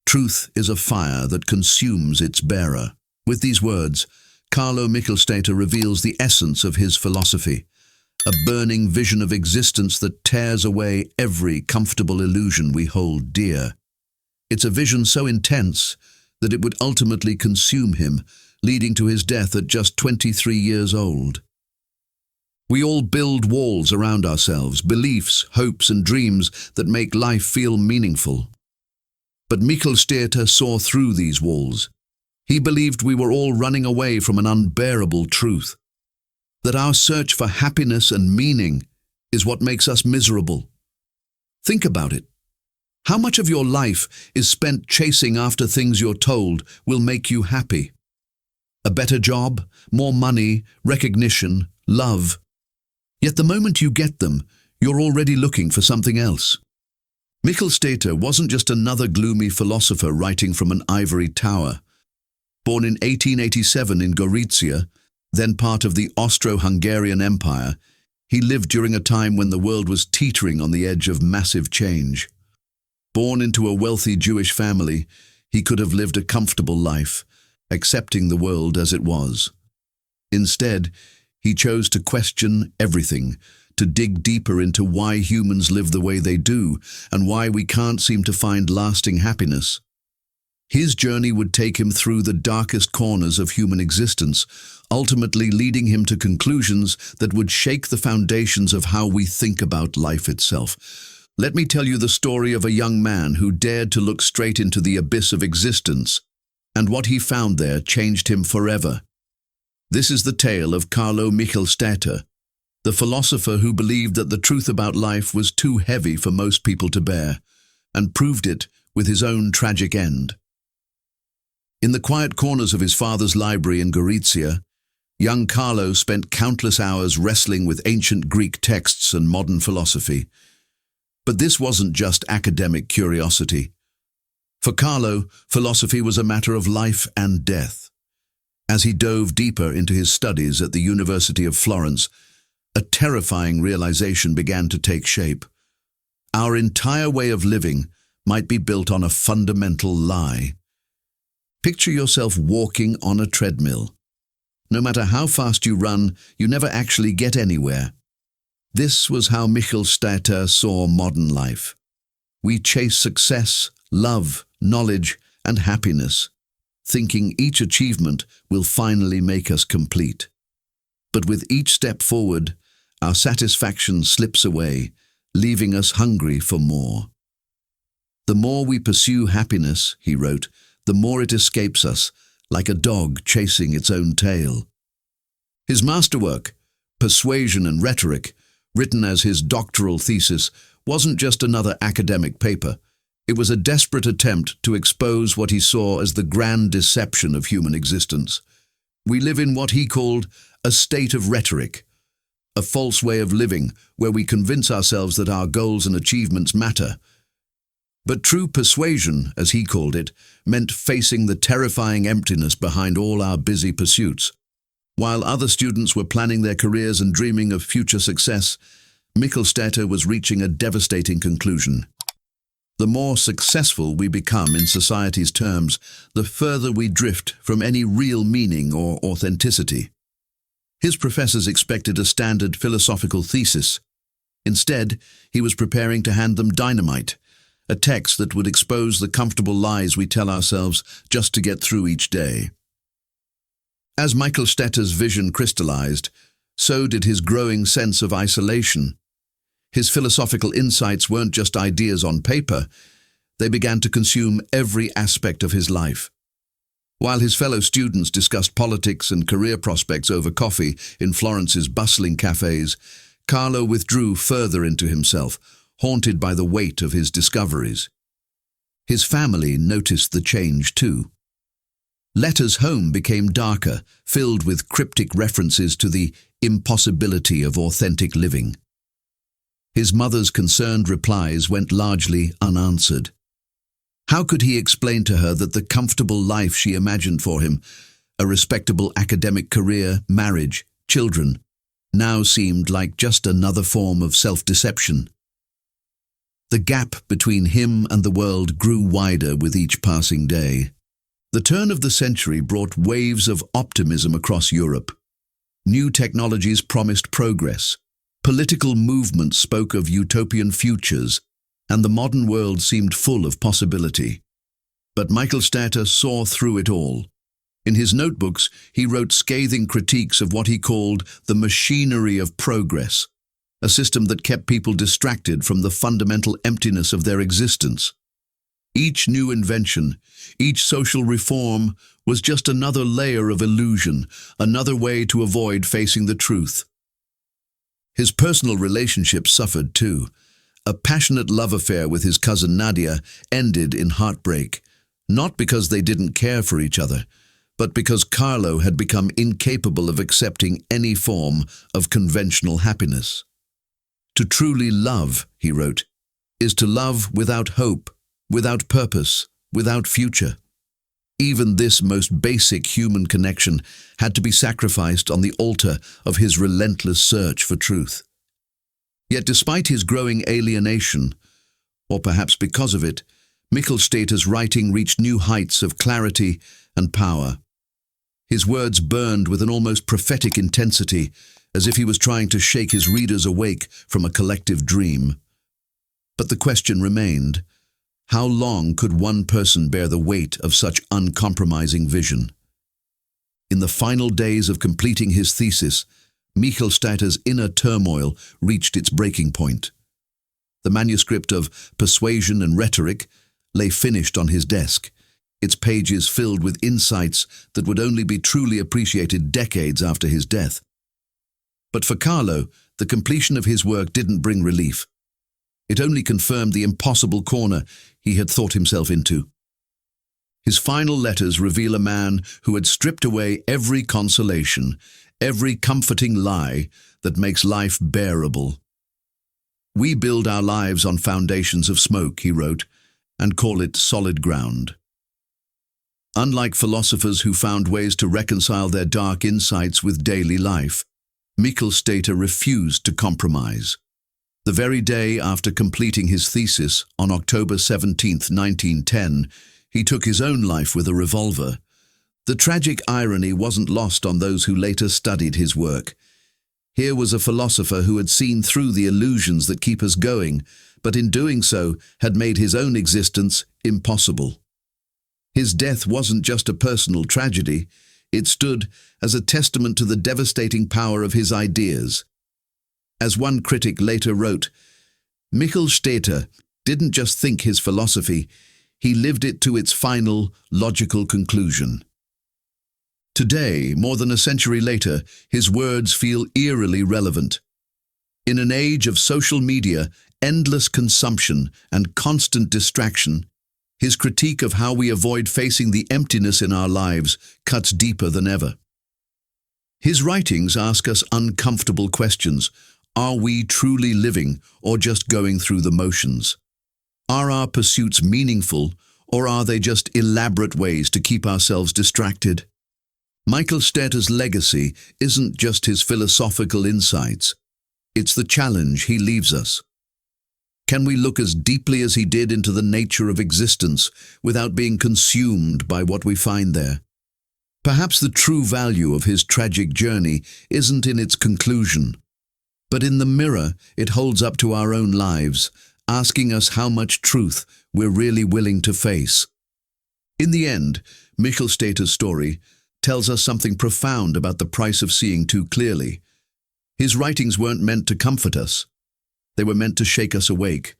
Truth is a fire that consumes its bearer. With these words, Carlo Michelstaedter reveals the essence of his philosophy, a burning vision of existence that tears away every comfortable illusion we hold dear. It's a vision so intense that it would ultimately consume him, leading to his death at just 23 years old. We all build walls around ourselves, beliefs, hopes and dreams that make life feel meaningful. But Michelstaedter saw through these walls. He believed we were all running away from an unbearable truth, that our search for happiness and meaning is what makes us miserable. Think about it. How much of your life is spent chasing after things you're told will make you happy? A better job, more money, recognition, love. Yet the moment you get them, you're already looking for something else. Michelstaedter wasn't just another gloomy philosopher writing from an ivory tower. Born in 1887 in Gorizia, then part of the Austro-Hungarian Empire, he lived during a time when the world was teetering on the edge of massive change. Born into a wealthy Jewish family, he could have lived a comfortable life, accepting the world as it was. Instead, he chose to question everything, to dig deeper into why humans live the way they do and why we can't seem to find lasting happiness. His journey would take him through the darkest corners of human existence, ultimately leading him to conclusions that would shake the foundations of how we think about life itself. Let me tell you the story of a young man who dared to look straight into the abyss of existence, and what he found there changed him forever. This is the tale of Carlo Michelstaedter, the philosopher who believed that the truth about life was too heavy for most people to bear, and proved it with his own tragic end. In the quiet corners of his father's library in Gorizia, young Carlo spent countless hours wrestling with ancient Greek texts and modern philosophy. But this wasn't just academic curiosity. For Carlo, philosophy was a matter of life and death. As he dove deeper into his studies at the University of Florence, a terrifying realization began to take shape. Our entire way of living might be built on a fundamental lie. Picture yourself walking on a treadmill. No matter how fast you run, you never actually get anywhere. This was how Michelstaedter saw modern life. We chase success, love, knowledge, and happiness, thinking each achievement will finally make us complete. But with each step forward, our satisfaction slips away, leaving us hungry for more. The more we pursue happiness, he wrote, the more it escapes us, like a dog chasing its own tail. His masterwork, Persuasion and Rhetoric, written as his doctoral thesis, wasn't just another academic paper. It was a desperate attempt to expose what he saw as the grand deception of human existence. We live in what he called a state of rhetoric, a false way of living where we convince ourselves that our goals and achievements matter. But true persuasion, as he called it, meant facing the terrifying emptiness behind all our busy pursuits. While other students were planning their careers and dreaming of future success, Michelstaedter was reaching a devastating conclusion. The more successful we become in society's terms, the further we drift from any real meaning or authenticity. His professors expected a standard philosophical thesis. Instead, he was preparing to hand them dynamite, a text that would expose the comfortable lies we tell ourselves just to get through each day. As Michelstaedter's vision crystallized, so did his growing sense of isolation. His philosophical insights weren't just ideas on paper, they began to consume every aspect of his life. While his fellow students discussed politics and career prospects over coffee in Florence's bustling cafes, Carlo withdrew further into himself, haunted by the weight of his discoveries. His family noticed the change too. Letters home became darker, filled with cryptic references to the impossibility of authentic living. His mother's concerned replies went largely unanswered. How could he explain to her that the comfortable life she imagined for him, a respectable academic career, marriage, children, now seemed like just another form of self-deception? The gap between him and the world grew wider with each passing day. The turn of the century brought waves of optimism across Europe. New technologies promised progress. Political movements spoke of utopian futures, and the modern world seemed full of possibility. But Michelstaedter saw through it all. In his notebooks, he wrote scathing critiques of what he called the machinery of progress, a system that kept people distracted from the fundamental emptiness of their existence. Each new invention, each social reform was just another layer of illusion, another way to avoid facing the truth. His personal relationships suffered too. A passionate love affair with his cousin Nadia ended in heartbreak, not because they didn't care for each other, but because Carlo had become incapable of accepting any form of conventional happiness. To truly love, he wrote, is to love without hope, without purpose, without future. Even this most basic human connection had to be sacrificed on the altar of his relentless search for truth. Yet despite his growing alienation, or perhaps because of it, Michelstaedter's writing reached new heights of clarity and power. His words burned with an almost prophetic intensity, as if he was trying to shake his readers awake from a collective dream. But the question remained: how long could one person bear the weight of such uncompromising vision? In the final days of completing his thesis, Michelstaedter's inner turmoil reached its breaking point. The manuscript of Persuasion and Rhetoric lay finished on his desk, its pages filled with insights that would only be truly appreciated decades after his death. But for Carlo, the completion of his work didn't bring relief. It only confirmed the impossible corner he had thought himself into. His final letters reveal a man who had stripped away every consolation, every comforting lie that makes life bearable. "We build our lives on foundations of smoke," he wrote, "and call it solid ground." Unlike philosophers who found ways to reconcile their dark insights with daily life, Michelstaedter refused to compromise. The very day after completing his thesis, on October 17, 1910, he took his own life with a revolver. The tragic irony wasn't lost on those who later studied his work. Here was a philosopher who had seen through the illusions that keep us going, but in doing so had made his own existence impossible. His death wasn't just a personal tragedy, it stood as a testament to the devastating power of his ideas. As one critic later wrote, Michelstaedter didn't just think his philosophy, he lived it to its final, logical conclusion. Today, more than a century later, his words feel eerily relevant. In an age of social media, endless consumption, and constant distraction, his critique of how we avoid facing the emptiness in our lives cuts deeper than ever. His writings ask us uncomfortable questions. Are we truly living or just going through the motions? Are our pursuits meaningful or are they just elaborate ways to keep ourselves distracted? Michelstaedter's legacy isn't just his philosophical insights. It's the challenge he leaves us. Can we look as deeply as he did into the nature of existence without being consumed by what we find there? Perhaps the true value of his tragic journey isn't in its conclusion, but in the mirror it holds up to our own lives, asking us how much truth we're really willing to face. In the end, Michelstaedter's story tells us something profound about the price of seeing too clearly. His writings weren't meant to comfort us. They were meant to shake us awake.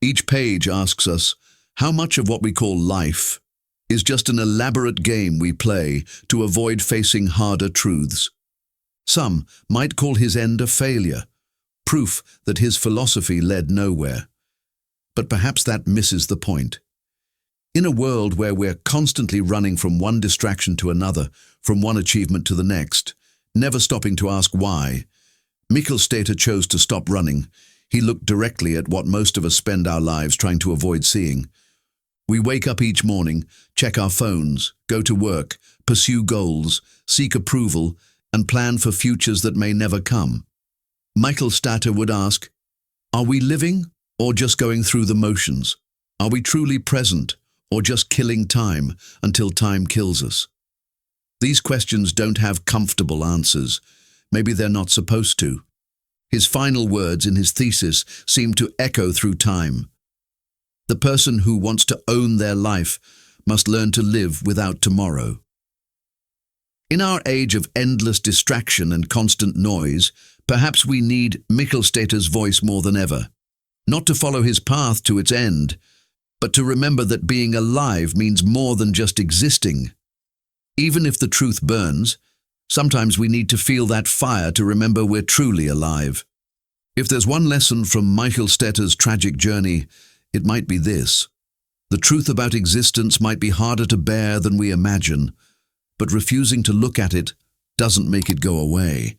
Each page asks us, how much of what we call life is just an elaborate game we play to avoid facing harder truths? Some might call his end a failure, proof that his philosophy led nowhere. But perhaps that misses the point. In a world where we're constantly running from one distraction to another, from one achievement to the next, never stopping to ask why, Michelstaedter chose to stop running. He looked directly at what most of us spend our lives trying to avoid seeing. We wake up each morning, check our phones, go to work, pursue goals, seek approval, and plan for futures that may never come. Michelstaedter would ask, are we living or just going through the motions? Are we truly present, or just killing time until time kills us? These questions don't have comfortable answers. Maybe they're not supposed to. His final words in his thesis seem to echo through time. The person who wants to own their life must learn to live without tomorrow. In our age of endless distraction and constant noise, perhaps we need Michelstaedter's voice more than ever. Not to follow his path to its end, but to remember that being alive means more than just existing. Even if the truth burns, sometimes we need to feel that fire to remember we're truly alive. If there's one lesson from Michelstaedter's tragic journey, it might be this. The truth about existence might be harder to bear than we imagine, but refusing to look at it doesn't make it go away.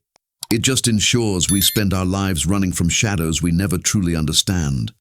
It just ensures we spend our lives running from shadows we never truly understand.